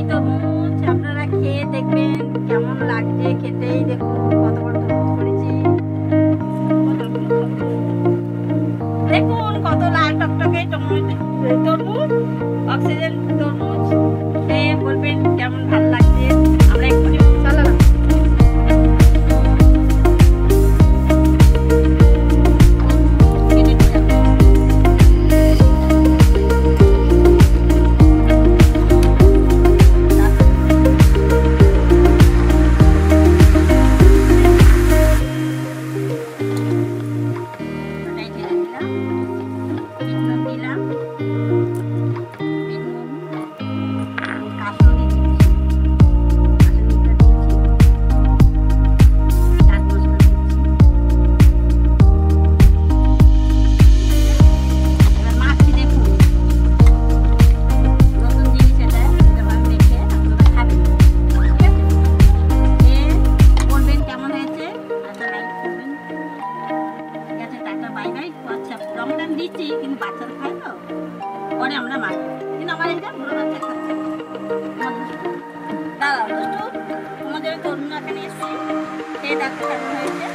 তরমুজ আপনারা খেয়ে দেখবেন কেমন লাগছে খেতেই। দেখুন কত বড় তরমুজ করেছি, দেখুন কত লাল টকটকে তরমুজ, অক্সিজেন তরমুজ। খেয়ে বলবেন কেমন ভালো লাগছে। আমরা একটু চালালাম। দিচ্ছি কিন্তু বাচ্চারা খায় তো, পরে আমরা মারি, কিন্তু আমার এটা বড় বাচ্চা খাচ্ছে। দাঁড়াও দুষ্টু, তোমাদের তরুণ এখানে এসছি, খেয়ে ডাক্তার হয়েছে।